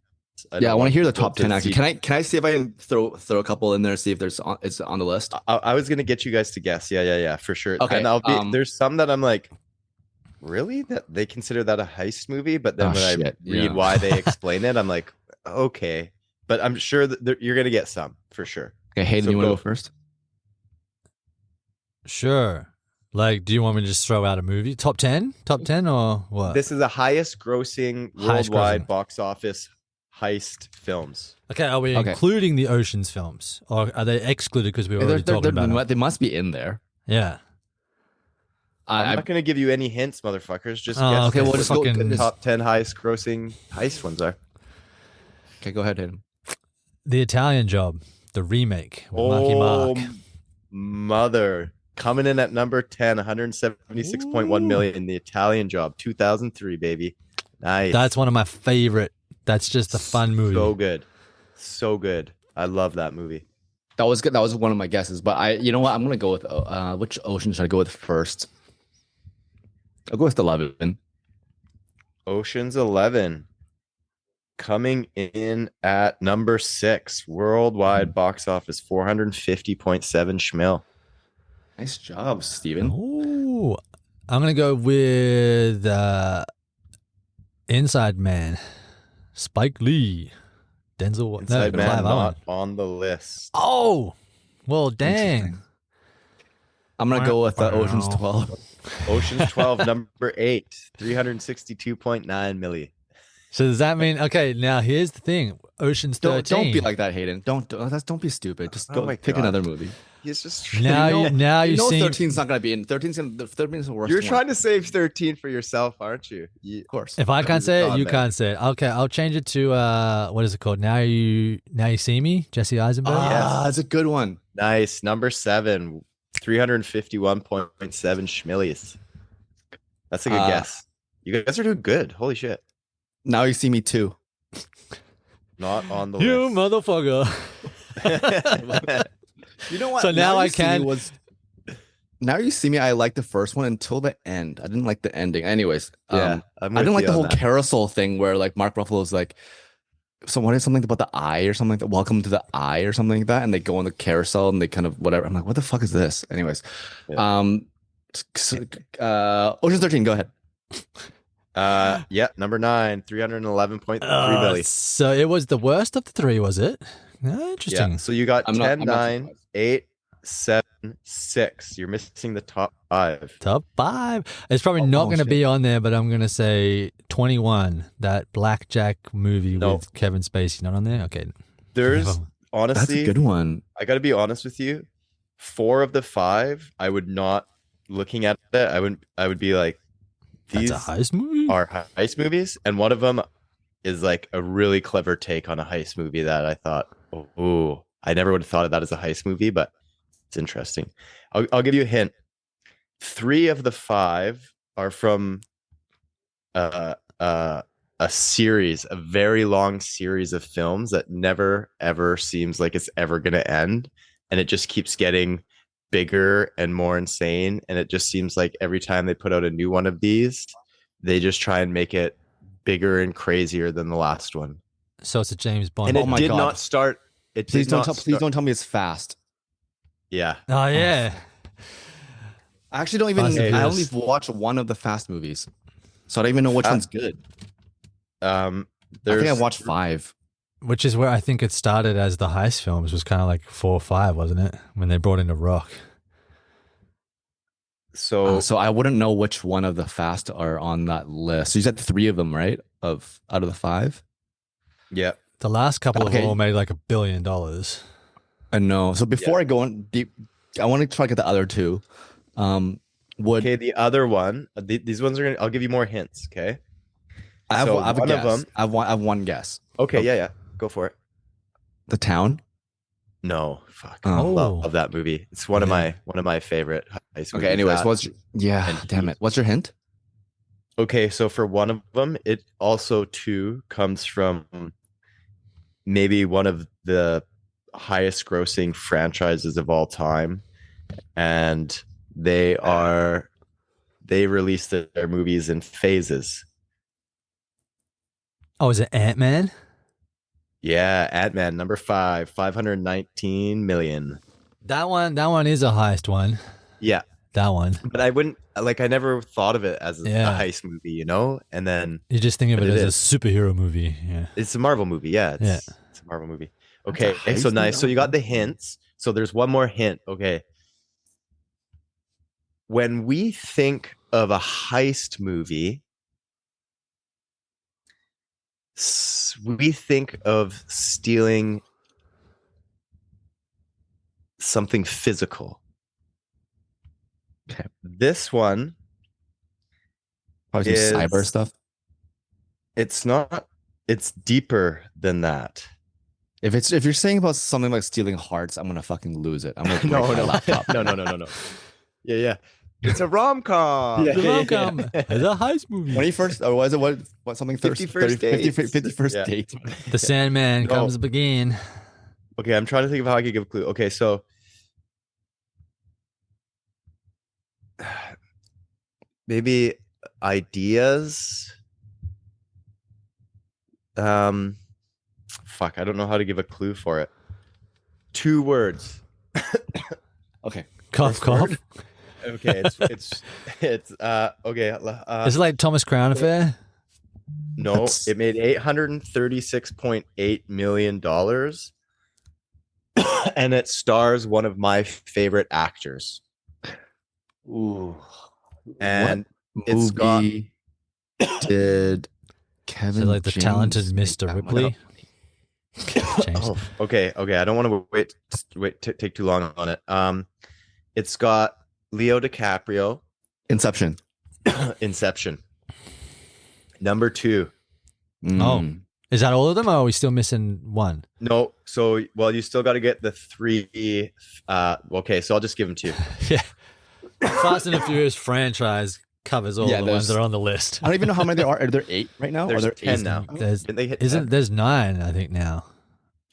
I want to hear the top 10 actually. Can I see if I can throw a couple in there, see if it's on the list? I was gonna get you guys to guess. Yeah, for sure. Okay. And there's some that I'm like, really? That they consider that a heist movie? But then I read why they explain it, I'm like, okay. But I'm sure that you're gonna get some for sure. Okay, Hayden, you want to go first? Sure. Like, do you want me to just throw out a movie? Top 10? Top 10 or what? This is the highest grossing worldwide box office heist films. Okay, are we including the Ocean's films? Or are they excluded because we were already talking about them? They must be in there. Yeah. I'm not going to give you any hints, motherfuckers. Just guess okay, we'll just go the top 10 highest grossing heist ones are. Okay, go ahead, Hayden. The Italian Job, the remake with Marky Mark. Mother. Coming in at number 10, 176.1 million. The Italian Job, 2003, baby. Nice. That's one of my favorite. That's just a fun movie. So good. I love that movie. That was good. That was one of my guesses. But you know what? I'm gonna go with which ocean should I go with first? I'll go with 11. Ocean's 11. Coming in at number 6, worldwide box office, 450.7 schmil. Nice job, Steven. Ooh, I'm gonna go with Inside Man, Spike Lee, Denzel. Inside Man not on the list. Oh, well, dang. I'm gonna go with Ocean's 12. Ocean's 12, number 8, 362.9 million. So does that mean now here's the thing, Ocean's 13. Don't be like that, Hayden. Don't be stupid. Just go pick another movie. He's just now you see 13's not gonna be in. 13's the worst. You're trying to save 13 for yourself, aren't you? Of course. If I can't say it, you can't say it. Okay, I'll change it to what is it called? Now you see me, Jesse Eisenberg. That's a good one. Nice. Number 7, 351.7 schmillies. That's a good guess. You guys are doing good. Holy shit. Now You See Me Too. Not on the you list. Motherfucker. You know what? So now I can. Now You See Me. I liked the first one until the end. I didn't like the ending. Anyways, I didn't like the whole carousel thing where like Mark Ruffalo's like, something about the eye or something like that. Welcome to the eye or something like that. And they go on the carousel and they kind of whatever. I'm like, what the fuck is this? Anyways, Ocean's 13. Go ahead. Number 9, 311.3 million. So it was the worst of the 3, was it? Interesting. Yeah, so you got 10, 9, 8, 7, 6. You're missing the top 5. Top 5. It's probably not going to be on there, but I'm going to say 21, that blackjack movie with Kevin Spacey. Not on there? Okay. There's honestly, that's a good one. I got to be honest with you. 4 of the 5, I would not, looking at it, I would be like, these that's a heist movie? Are heist movies, and one of them is like a really clever take on a heist movie that I thought, I never would have thought of that as a heist movie, but it's interesting. I'll give you a hint. 3 of the 5 are from a series, a very long series of films that never ever seems like it's ever going to end, and it just keeps getting bigger and more insane. And it just seems like every time they put out a new one of these, they just try and make it bigger and crazier than the last one. So it's a James Bond. And it Oh my did God. not start. It Please did don't not tell. Please don't tell me it's Fast. Yeah. Oh yeah. I actually don't even. Fast and I only Furious. watched one of the Fast movies, so I don't even know which one's good. I think I watched 5. Which is where I think it started as the heist films, was kind of like 4 or 5, wasn't it? When they brought in The Rock. So So I wouldn't know which one of the Fast are on that list. So you said 3 of them, right? Out of the 5. yeah. The last couple Okay. have all made like $1 billion. I know. So before I go on deep, I want to try to get the other 2. Would Okay, the other one, these ones are gonna. I'll give you more hints. Okay. I have, So I have a one of guess. them- I have one guess. Okay. Oh. Yeah. Go for it. The Town. No. Fuck. Oh. Love that movie. It's one of my favorite heist movies. Okay. Anyways, That- and damn it. What's your hint? Okay, so for one of them, it also too comes from maybe one of the highest grossing franchises of all time, and they release their movies in phases. Oh, is it Ant-Man? Yeah, Ant-Man number 5, 519 million. That one is a heist one. Yeah, That one. but I wouldn't I never thought of it as a Yeah. heist movie, you know? And then You just think of But it it as a superhero movie. Yeah. it's a Marvel movie. Yeah, it's a Marvel movie. Okay, That's a so heist nice. So you got the movie? hints. So there's one more hint. Okay. When we think of a heist movie, we think of stealing something physical. Okay. This one, Probably some Is- cyber stuff. it's not, it's deeper than that. If you're saying about something like stealing hearts, I'm gonna fucking lose it. I'm gonna break my laptop. No. Yeah. It's a rom-com. Yeah. The rom-com is a heist movie. 21st, or was it what something 51st 51st Yeah. date? The Sandman No. comes again. Okay, I'm trying to think of how I could give a clue. Okay, so maybe ideas. Fuck, I don't know how to give a clue for it. 2 words. Okay. Cough, cough. Okay, it's okay. Is it like Thomas Crown Affair? No, That's- it made $836.8 million, and it stars one of my favorite actors. Ooh. And What it's got- movie did Is Kevin it like the James talented make Mr. that Ripley? one? Changed. oh, okay. I don't want to take too long on it. It's got Leo DiCaprio, Inception. Inception. Number 2. Mm. Is that all of them, or are we still missing one? No, so you still got to get the 3. Okay, so I'll just give them to you. Yeah. Fast and the Furious franchise covers all Yeah, the ones there's- that are on the list. I don't even know how many there are. Are there 8 right now? There's Are there 10 8 now. There's Didn't they hit 10? there's 9, I think now.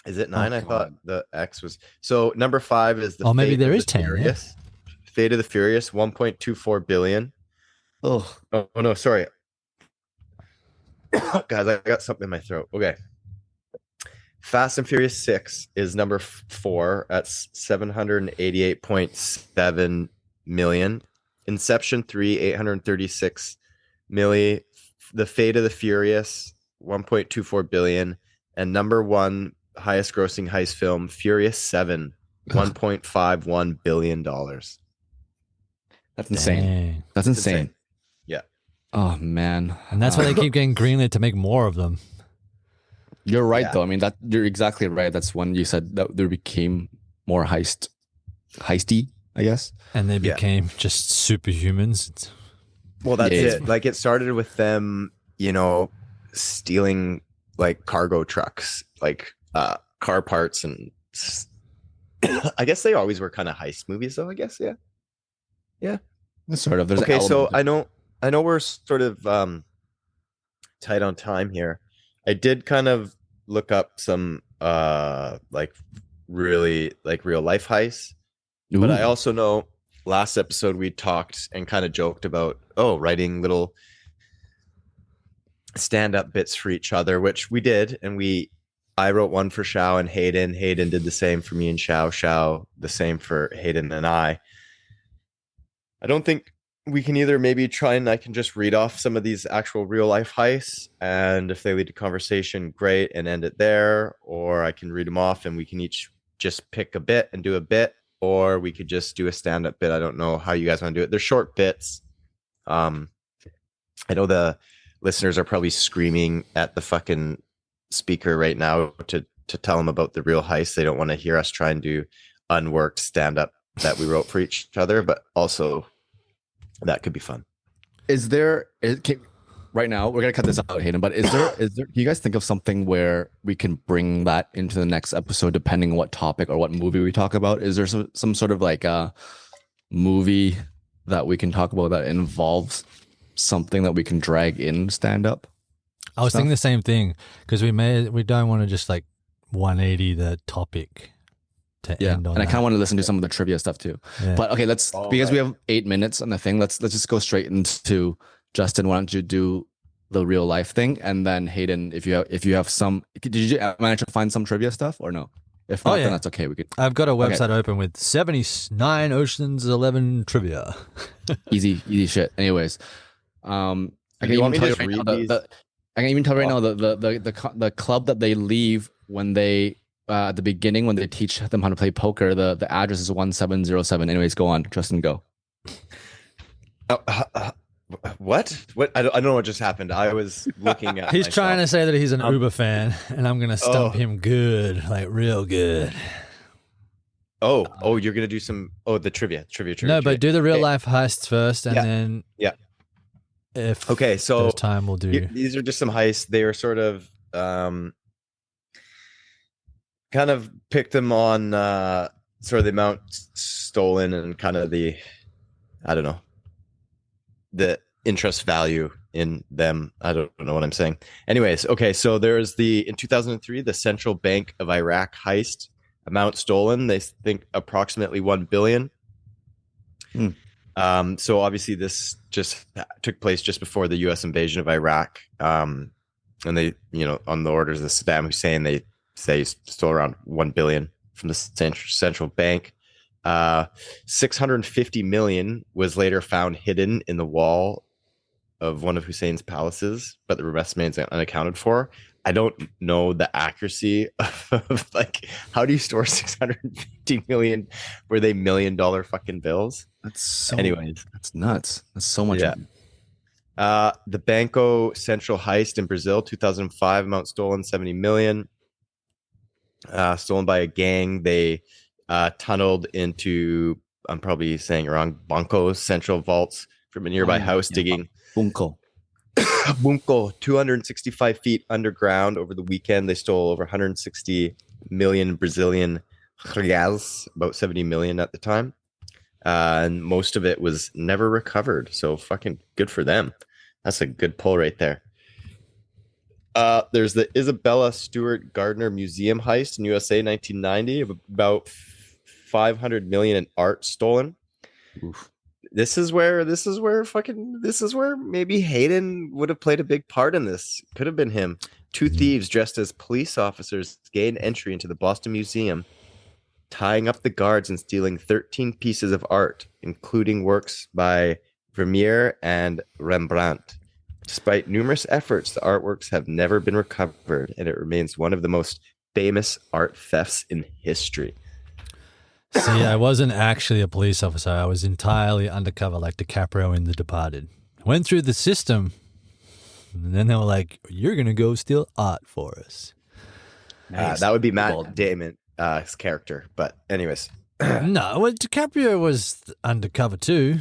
Is it 9? Oh, I thought God. the X was. So number 5 is the. Oh, maybe Fate there of is the 10, yeah. Furious. Fate of the Furious, 1.24 billion. Oh, Oh no, sorry. Guys, I got something in my throat. Okay. Fast and Furious 6 is number 4 at 788.7 million. Inception 3, 836 million. The Fate of the Furious, 1.24 billion. And number 1 highest grossing heist film, Furious 7, $1.51 billion. that's insane. Dang. That's insane. Yeah. Oh man. And that's why they keep getting greenlit to make more of them. You're right Yeah. though. I mean that you're exactly right. That's when you said that there became more heisty, I guess. And they Yeah. became just superhumans. It's- Well, that's Yeah, it. Like it started with them, stealing like cargo trucks, like car parts and I guess they always were kind of heist movies, though. I guess, yeah, yeah. Sort of. There's an Okay, so element. I know we're sort of tight on time here. I did kind of look up some like really like real life heists, but I Ooh. also know last episode we talked and kind of joked about writing little stand-up bits for each other, which we did, and I wrote one for Shao and Hayden. Hayden did the same for me and Shao. Shao the same for Hayden and I. I don't think we can either maybe try and I can just read off some of these actual real life heists, and if they lead to conversation, great, and end it there, or I can read them off and we can each just pick a bit and do a bit, or we could just do a stand-up bit. I don't know how you guys want to do it. They're short bits. I know the listeners are probably screaming at the fucking speaker right now to tell them about the real heist. They don't want to hear us try and do unworked stand-up that we wrote for each other, but also that could be fun. Right now we're gonna cut this out, Hayden, but is there do you guys think of something where we can bring that into the next episode depending on what topic or what movie we talk about? Is there some sort of like a movie that we can talk about that involves something that we can drag in stand up? I was thinking the same thing because we don't want to just like 180 the topic to end on. And I kind of want to listen to some of the trivia stuff too. Yeah. But okay, because we have 8 minutes on the thing, let's just go straight into Justin. Why don't you do the real life thing, and then Hayden, if you have some, did you manage to find some trivia stuff or no? If not, then that's okay. We could. I've got a website open with 79 Ocean's 11 trivia. easy shit. Anyways, I can even tell you right now the club that they leave when they at the beginning when they teach them how to play poker, the address is 1707. Anyways, go on, Justin, go. What? I don't know what just happened. I was looking at. He's trying to say that he's an Uber fan, and I'm gonna stump him good, like real good. You're gonna do some. The trivia. No, but do the real life heists first, and then if so there's time, we'll do. These are just some heists. They are sort of kind of picked them on sort of the amount stolen and kind of the, I don't know, the interest value in them. I don't know what I'm saying. Anyways, okay, so there's in 2003, the Central Bank of Iraq heist. Amount stolen, they think approximately 1 billion. So obviously this just took place just before the U.S. invasion of Iraq. And they, on the orders of Saddam Hussein, they say stole around 1 billion from the central bank. 650 million was later found hidden in the wall of one of Hussein's palaces, but the rest remains unaccounted for. I don't know the accuracy of like, how do you store 650 million? Were they $1 million fucking bills? Anyways, that's nuts. That's so much. Yeah. The Banco Central heist in Brazil, 2005, amount stolen 70 million. Stolen by a gang. They tunneled into, I'm probably saying it wrong, Banco Central vaults from a nearby house, digging Bunko, 265 feet underground. Over the weekend, they stole over 160 million Brazilian reais, about 70 million at the time. And most of it was never recovered. So fucking good for them. That's a good pull right there. There's the Isabella Stewart Gardner Museum heist in USA, 1990, of about 500 million in art stolen. Oof. This is where maybe Hayden would have played a big part in this. Could have been him. Two thieves dressed as police officers gained entry into the Boston Museum, tying up the guards and stealing 13 pieces of art, including works by Vermeer and Rembrandt. Despite numerous efforts, the artworks have never been recovered, and it remains one of the most famous art thefts in history. See, I wasn't actually a police officer. I was entirely undercover, like DiCaprio in The Departed. I went through the system, and then they were like, "You're gonna go steal art for us." Nice. That would be Matt Damon, his character. But anyways, no, well, DiCaprio was undercover too.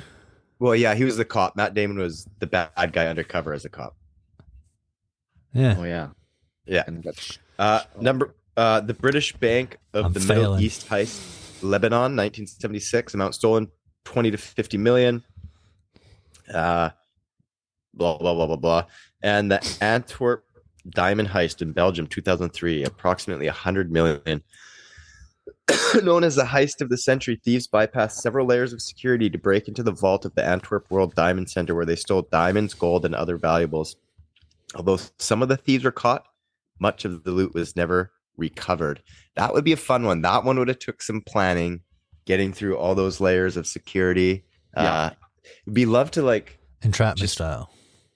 Well, yeah, he was the cop. Matt Damon was the bad guy undercover as a cop. Yeah. Oh yeah. Yeah. The British Bank of the Middle East heist. Lebanon, 1976. Amount stolen, 20 to 50 million. Blah blah blah blah blah. And the Antwerp diamond heist in Belgium, 2003, approximately 100 million. Known as the heist of the century, thieves bypassed several layers of security to break into the vault of the Antwerp World Diamond Center, where they stole diamonds, gold, and other valuables. Although some of the thieves were caught, much of the loot was never recovered. That would be a fun one. That one would have took some planning, getting through all those layers of security. It'd be love to like Entrapment just style.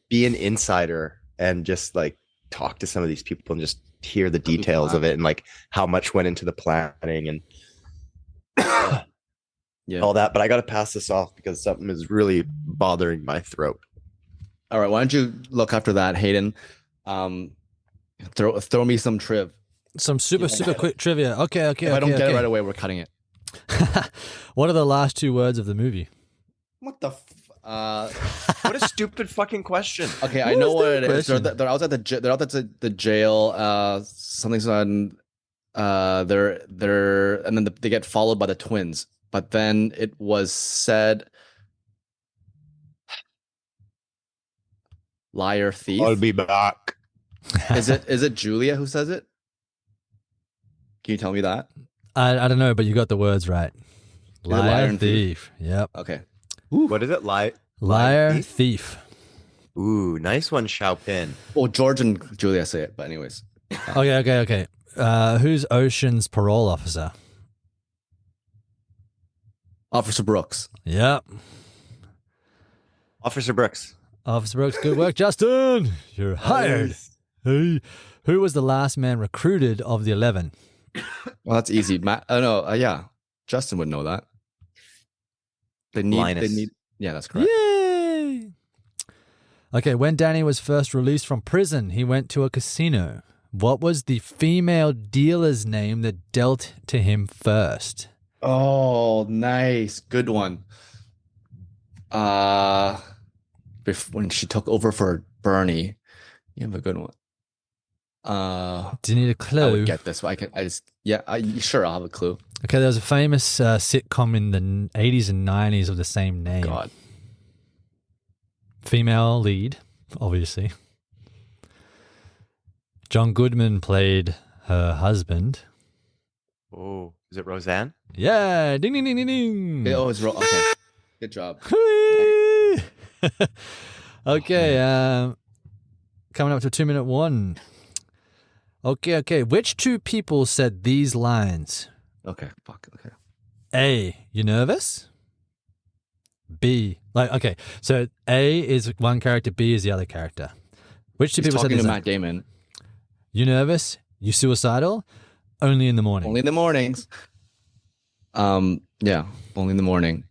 be an insider and just like talk to some of these people and just hear the details of it and like how much went into the planning and all that. But I got to pass this off because something is really bothering my throat. All right, why don't you look after that, Hayden? Throw me some triv. Some super quick trivia. Okay. If I don't get it right away, we're cutting it. What are the last two words of the movie? What the? What a stupid fucking question. Okay, I know what it is. question? They're out at the jail. Something's on. They're and then they get followed by the twins. But then it was said, liar, thief. I'll be back. Is it Julia who says it? Can you tell me that? I don't know, but you got the words right. Liar and thief. Yep. Okay. Ooh, what is it? Liar, thief. Ooh, nice one, Shao Pin. Well, George and Julia say it, but anyways. Okay. Who's Ocean's parole officer? Officer Brooks. Yep. Officer Brooks. Officer Brooks, good work, Justin. You're hired. Hey, who was the last man recruited of the 11? Well, that's easy. Matt. Oh no. Yeah, Justin would know that. Linus. Yeah, that's correct. Yay! Okay, when Danny was first released from prison, he went to a casino. What was the female dealer's name that dealt to him first? Oh, nice. Good one. When she took over for Bernie, you have a good one. Do you need a I clue? would get this. Sure, I'll have a clue. Okay, there was a famous sitcom in the 80s and 90s of the same name. God. Female lead, obviously. John Goodman played her husband. Oh, is it Roseanne? Yeah, ding ding ding ding ding. Oh, it's okay. Good job. Okay, coming up to 2-minute one. Okay. Which two people said these lines? Okay, fuck. Okay. A, you nervous? B, so A is one character, B is the other character. Which two He's people said talking these to lines? Matt Damon. You nervous? You suicidal? Only in the morning. Only in the mornings. Yeah, only in the morning.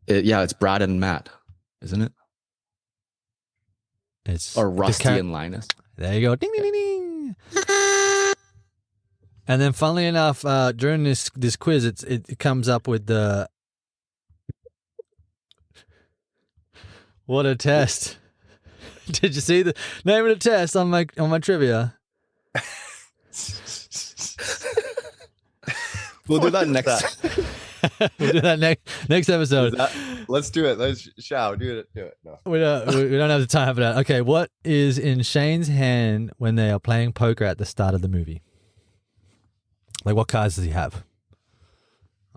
It's Brad and Matt, isn't it? It's Or Rusty and Linus. There you go. Ding ding ding ding. And then, funnily enough, during this quiz, it comes up with the what a test. Did you see the name of the test on my trivia? We'll do that next. We'll do that next episode. Let's do it. Let's Shao do it. No. We don't have the time for that. Okay, what is in Shane's hand when they are playing poker at the start of the movie? Like, what cards does he have?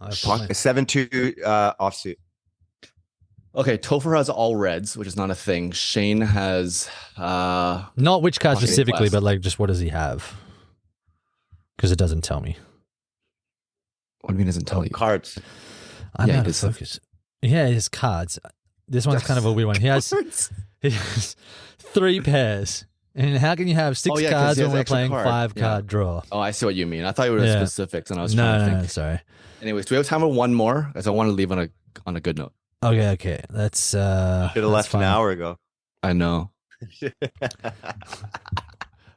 7-2 offsuit. Okay, Topher has all reds, which is not a thing. Shane has Not which card Pocket specifically, West. but like just what does he have? Because it doesn't tell me. what do you mean doesn't tell you? Cards. I'm Yeah, out he of does. focus. Yeah, his cards. This one's kind of a weird one. He has 3 pairs. And how can you have 6 Oh, yeah, 'cause cards he when has we're extra playing card. 5-card draw? Oh, I see what you mean. I thought you were Yeah. specifics, and I was trying to think. No, sorry. Anyways, do we have time for one more? Because I want to leave on a good note. Okay. Let's Should have left an hour ago. I know.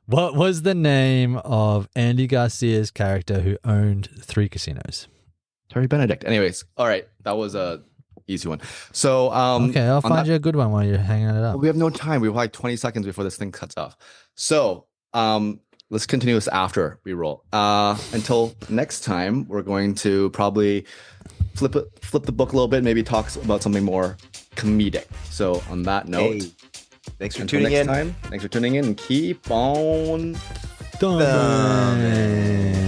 What was the name of Andy Garcia's character who owned 3 casinos? Terry Benedict. Anyways, all right, that was a easy one. So Okay, I'll on find that- you a good one while you're hanging it up. we have no time. We have like 20 seconds before this thing cuts off. So let's continue this after we roll. Until next time, we're going to probably flip the book a little bit, maybe talk about something more comedic. So on that note, Hey, thanks for until tuning next in. time, thanks for tuning in, and keep on Thumbin.